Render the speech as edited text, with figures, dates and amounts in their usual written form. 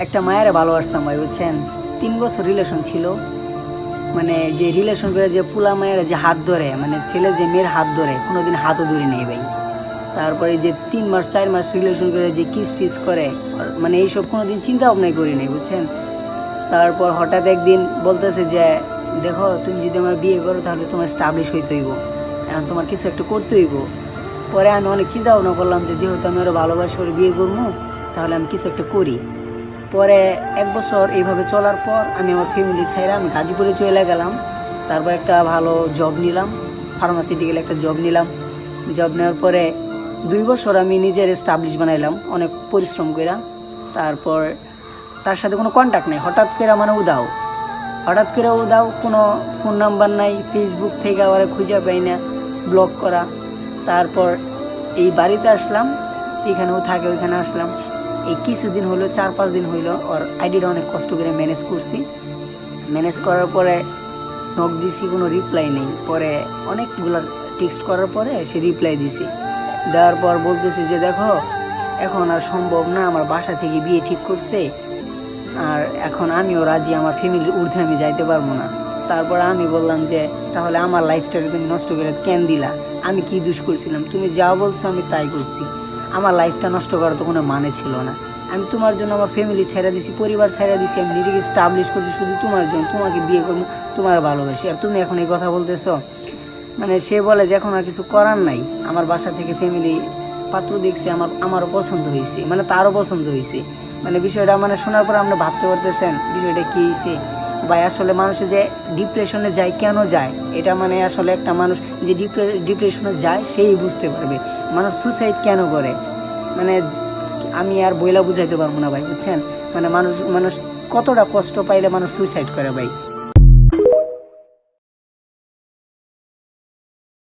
একটা মায়েরা ভালোবাসতাম ভাই, বুঝছেন। 3 বছর রিলেশন ছিল, মানে যে রিলেশন করে যে পোলা মায়েরা যে হাত ধরে, মানে ছেলে যে মেয়ের হাত ধরে, কোনোদিন হাতও ধরে নেই ভাই। তারপরে যে 3 মাস 4 মাস রিলেশন করে যে কিস টিস করে, মানে এইসব কোনোদিন চিন্তা ভাবনাই করি নাই, বুঝছেন। তারপর হঠাৎ একদিন বলতেছে যে দেখো, তুমি যদি আমার বিয়ে করো তাহলে তোমার স্টাবলিশ হইতে হইব, এখন তোমার কিছু একটা করতে হইব। পরে আমি অনেক চিন্তা ভাবনা করলাম যে যেহেতু আমি ওরা ভালোবাসি, ওরা বিয়ে করবো, তাহলে আমি কিছু একটা করি। পরে 1 বছর এইভাবে চলার পর আমি আমার ফ্যামিলি ছেড়ে আমি গাজীপুরে চলে গেলাম। তারপর একটা ভালো জব নিলাম, ফার্মাসিউটিক্যাল একটা জব নিলাম। জব নেওয়ার পরে 2 বছর আমি নিজের এস্টাবলিশ বানাইলাম অনেক পরিশ্রম করে। তারপর তার সাথে কোনো কন্ট্যাক্ট নেই, হঠাৎ করে মানে উদাও, কোনো ফোন নাম্বার নাই, ফেসবুক থেকে আবার খুঁজে পাই না, ব্লক করা। তারপর এই বাড়িতে আসলাম, যেখানে ও থাকে ওইখানে আসলাম। এই কিছুদিন হলো, 4-5 দিন হইলো, ওর আইডিটা অনেক কষ্ট করে ম্যানেজ করছি। ম্যানেজ করার পরে নক দিছি, কোনো রিপ্লাই নেই। পরে অনেকগুলো টেক্সট করার পরে সে রিপ্লাই দিছি। দেওয়ার পর বলতেছি যে দেখো, এখন আর সম্ভব না, আমার বাসা থেকে বিয়ে ঠিক করছে, আর এখন আমিও রাজি, আমার ফ্যামিলির ঊর্ধ্বে আমি যাইতে পারবো না। তারপর আমি বললাম যে তাহলে আমার লাইফটাকে তুমি নষ্ট করে কেন দিলা? আমি কি দোষ করছিলাম? তুমি যা বলছো আমি তাই করছি, আমার লাইফটা নষ্ট করার তো কোনো মানে ছিল না। আমি তোমার জন্য আমার ফ্যামিলি ছেড়ে দিছি, পরিবার ছেড়ে দিছি, আমি নিজেকে স্টাবলিশ করছি শুধু তোমার জন্য, তোমাকে বিয়ে করবো, তোমার ভালোবাসি, আর তুমি এখন এই কথা বলতেছো। মানে সে বলে যে এখন আর কিছু করার নাই, আমার বাসা থেকে ফ্যামিলি পাত্র দেখছে, আমারও পছন্দ হয়েছে, মানে তারও পছন্দ হয়েছে। মানে বিষয়টা মানে শোনার পর আপনি ভাবতে পারতেছেন বিষয়টা কী হয়েছে ভাই। আসলে মানুষে যে ডিপ্রেশনে যায়, কেন যায়, এটা মানে আসলে একটা মানুষ যে ডিপ্রেশনে যায় সেই বুঝতে পারবে মানুষ সুসাইড কেন করে। মানে আমি আর বইলা বুঝাইতে পারবো না ভাই, বুঝছেন। মানে মানুষ কতটা কষ্ট পাইলে মানুষ সুইসাইড করে ভাই।